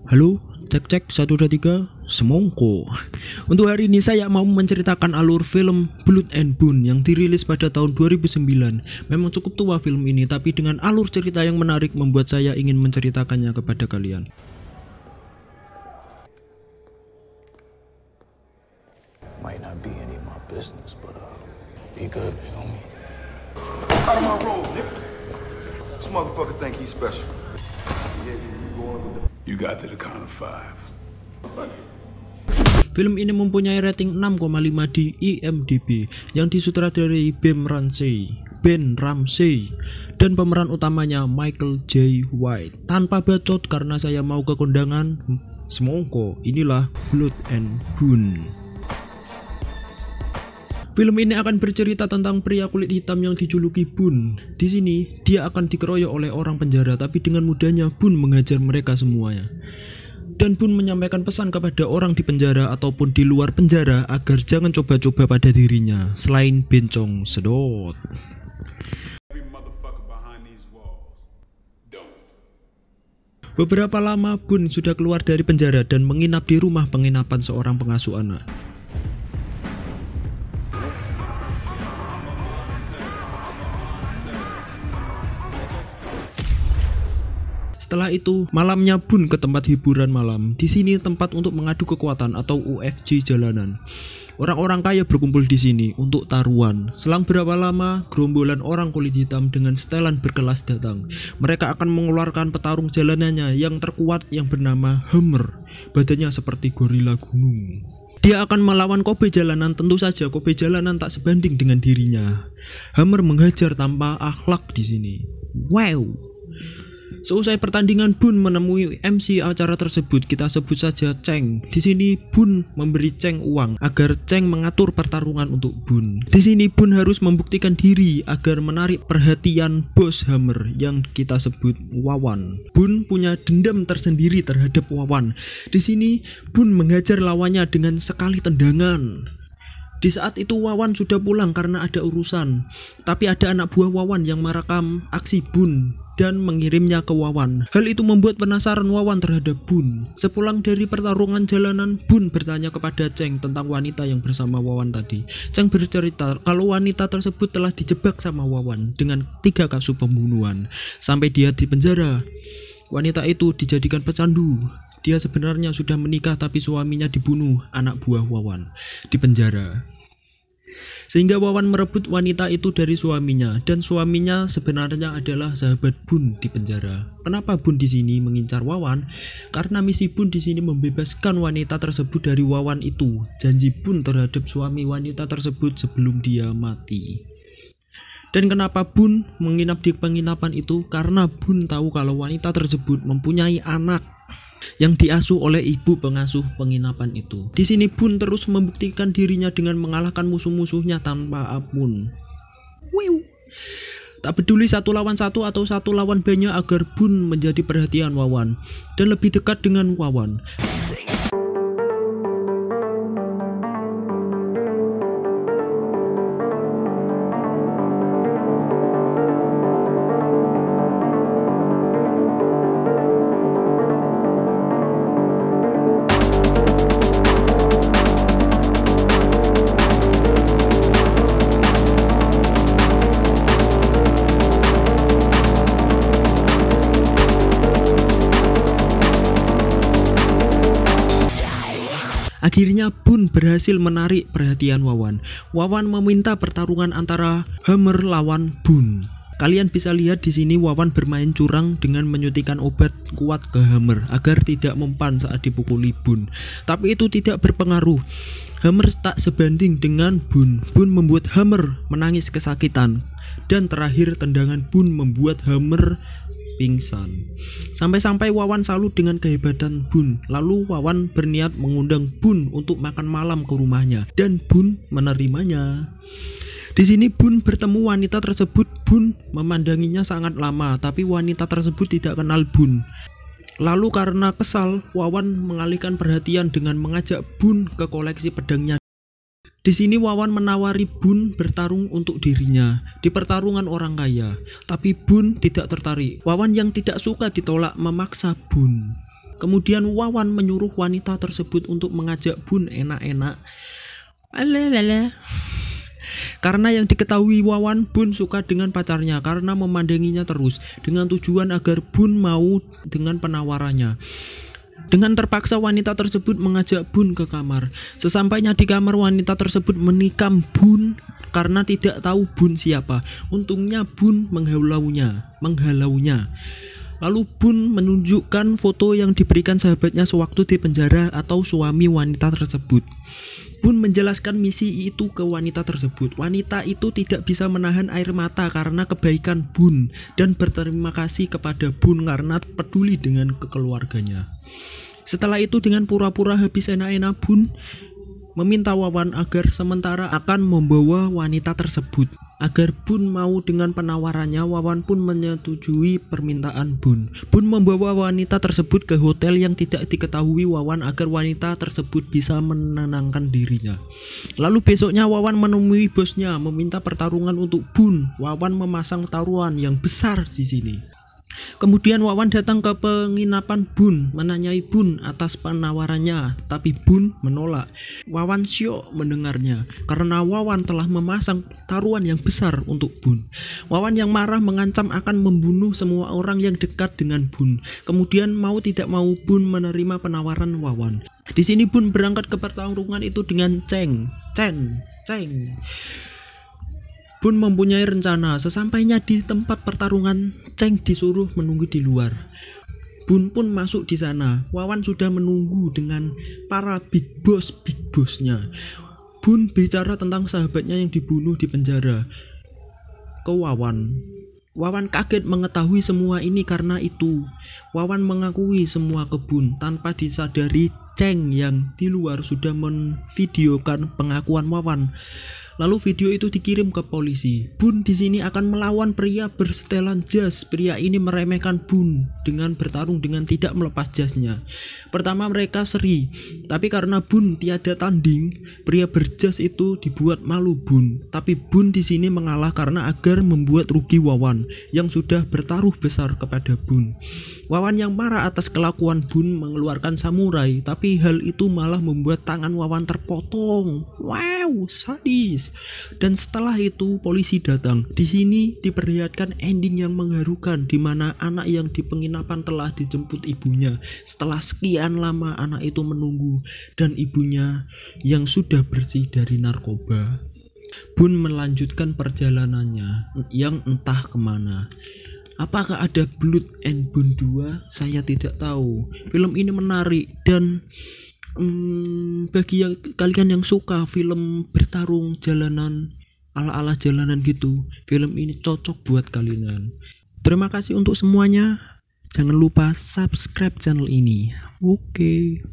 Halo, cek 1 2 3, semongko. Untuk hari ini saya mau menceritakan alur film Blood and Bone yang dirilis pada tahun 2009. Memang cukup tua film ini, tapi dengan alur cerita yang menarik membuat saya ingin menceritakannya kepada kalian. Might not be any of my business, but be good, big homie. Out of my road, nigga. This motherfucker think he's special. You got to the count of 5. Film ini mempunyai rating 6,5 di IMDb yang disutradarai Ben Ramsey dan pemeran utamanya Michael Jai White. Tanpa bacot karena saya mau ke kondangan, semongko, inilah Blood and Bone. Film ini akan bercerita tentang pria kulit hitam yang dijuluki Bone. Di sini, dia akan dikeroyok oleh orang penjara, tapi dengan mudahnya Bone mengajar mereka semuanya. Dan Bone menyampaikan pesan kepada orang di penjara ataupun di luar penjara agar jangan coba-coba pada dirinya, selain bencong sedot. Beberapa lama Bone sudah keluar dari penjara dan menginap di rumah penginapan seorang pengasuh anak. Setelah itu, malamnya Bone ke tempat hiburan malam. Di sini tempat untuk mengadu kekuatan atau UFC jalanan. Orang-orang kaya berkumpul di sini untuk taruhan. Selang berapa lama, gerombolan orang kulit hitam dengan setelan berkelas datang. Mereka akan mengeluarkan petarung jalanannya yang terkuat yang bernama Hammer. Badannya seperti gorila gunung. Dia akan melawan Kobe jalanan. Tentu saja Kobe jalanan tak sebanding dengan dirinya. Hammer menghajar tanpa akhlak di sini. Wow. Seusai pertandingan, Bone menemui MC acara tersebut, kita sebut saja Cheng. Di sini Bone memberi Cheng uang agar Cheng mengatur pertarungan untuk Bone. Di sini Bone harus membuktikan diri agar menarik perhatian bos Hammer yang kita sebut Wawan. Bone punya dendam tersendiri terhadap Wawan. Di sini Bone menghajar lawannya dengan sekali tendangan. Di saat itu Wawan sudah pulang karena ada urusan. Tapi ada anak buah Wawan yang merekam aksi Bone dan mengirimnya ke Wawan. Hal itu membuat penasaran Wawan terhadap Bone. Sepulang dari pertarungan jalanan, Bone bertanya kepada Cheng tentang wanita yang bersama Wawan tadi. Cheng bercerita kalau wanita tersebut telah dijebak sama Wawan dengan 3 kasus pembunuhan sampai dia di penjara. Wanita itu dijadikan pecandu. Dia sebenarnya sudah menikah tapi suaminya dibunuh anak buah Wawan di penjara. Sehingga Wawan merebut wanita itu dari suaminya, dan suaminya sebenarnya adalah sahabat Bone di penjara. Kenapa Bone di sini mengincar Wawan? Karena misi Bone di sini membebaskan wanita tersebut dari Wawan itu. Janji Bone terhadap suami wanita tersebut sebelum dia mati. Dan kenapa Bone menginap di penginapan itu? Karena Bone tahu kalau wanita tersebut mempunyai anak yang diasuh oleh ibu pengasuh penginapan itu. Di sini Bone terus membuktikan dirinya dengan mengalahkan musuh-musuhnya tanpa ampun. Wow. Tak peduli 1 lawan 1 atau 1 lawan banyak agar Bone menjadi perhatian Wawan dan lebih dekat dengan Wawan. Akhirnya Bone berhasil menarik perhatian Wawan. Wawan meminta pertarungan antara Hammer lawan Bone. Kalian bisa lihat di sini Wawan bermain curang dengan menyuntikkan obat kuat ke Hammer agar tidak mempan saat dipukuli Bone. Tapi itu tidak berpengaruh. Hammer tak sebanding dengan Bone. Bone membuat Hammer menangis kesakitan. Dan terakhir tendangan Bone membuat Hammer pingsan. Sampai-sampai Wawan salut dengan kehebatan Bone. Lalu Wawan berniat mengundang Bone untuk makan malam ke rumahnya dan Bone menerimanya. Di sini Bone bertemu wanita tersebut. Bone memandanginya sangat lama, tapi wanita tersebut tidak kenal Bone. Lalu karena kesal, Wawan mengalihkan perhatian dengan mengajak Bone ke koleksi pedangnya. Di sini Wawan menawari Bone bertarung untuk dirinya di pertarungan orang kaya, tapi Bone tidak tertarik. Wawan yang tidak suka ditolak memaksa Bone. Kemudian Wawan menyuruh wanita tersebut untuk mengajak Bun enak-enak. Alalala. Karena yang diketahui Wawan, Bun suka dengan pacarnya karena memandanginya terus, dengan tujuan agar Bun mau dengan penawarannya. Dengan terpaksa wanita tersebut mengajak Bun ke kamar. Sesampainya di kamar, wanita tersebut menikam Bun karena tidak tahu Bun siapa. Untungnya Bun menghalaunya. Lalu Bun menunjukkan foto yang diberikan sahabatnya sewaktu di penjara atau suami wanita tersebut. Bun menjelaskan misi itu ke wanita tersebut. Wanita itu tidak bisa menahan air mata karena kebaikan Bun dan berterima kasih kepada Bun karena peduli dengan keluarganya. Setelah itu dengan pura-pura habis enak-enak, Bun meminta Wawan agar sementara akan membawa wanita tersebut. Agar Bun mau dengan penawarannya, Wawan pun menyetujui permintaan Bun. Bun membawa wanita tersebut ke hotel yang tidak diketahui Wawan agar wanita tersebut bisa menenangkan dirinya. Lalu besoknya Wawan menemui bosnya meminta pertarungan untuk Bun. Wawan memasang taruhan yang besar di sini. Kemudian Wawan datang ke penginapan Bun, menanyai Bun atas penawarannya, tapi Bun menolak. Wawan syok mendengarnya karena Wawan telah memasang taruhan yang besar untuk Bun. Wawan yang marah mengancam akan membunuh semua orang yang dekat dengan Bun. Kemudian mau tidak mau Bun menerima penawaran Wawan. Di sini Bun berangkat ke pertarungan itu dengan Ceng. Bun mempunyai rencana. Sesampainya di tempat pertarungan, Ceng disuruh menunggu di luar. Bun pun masuk di sana. Wawan sudah menunggu dengan para big bossnya. Bun bicara tentang sahabatnya yang dibunuh di penjara ke Wawan. Wawan kaget mengetahui semua ini karena itu. Wawan mengakui semua ke Bun tanpa disadari Ceng yang di luar sudah memvideokan pengakuan Wawan. Lalu video itu dikirim ke polisi. Bun di sini akan melawan pria bersetelan jas. Pria ini meremehkan Bun dengan bertarung dengan tidak melepas jasnya. Pertama mereka seri, tapi karena Bun tiada tanding, pria berjas itu dibuat malu Bun. Tapi Bun di sini mengalah karena agar membuat rugi Wawan yang sudah bertaruh besar kepada Bun. Wawan yang marah atas kelakuan Bun mengeluarkan samurai, tapi hal itu malah membuat tangan Wawan terpotong. Wow, sadis. Dan setelah itu polisi datang. Di sini diperlihatkan ending yang mengharukan, di mana anak yang di penginapan telah dijemput ibunya. Setelah sekian lama anak itu menunggu dan ibunya yang sudah bersih dari narkoba. Bun melanjutkan perjalanannya yang entah kemana. Apakah ada Blood and Bone 2? Saya tidak tahu. Film ini menarik dan bagi kalian yang suka film bertarung jalanan ala-ala jalanan gitu, film ini cocok buat kalian. Terima kasih untuk semuanya. Jangan lupa subscribe channel ini. Oke.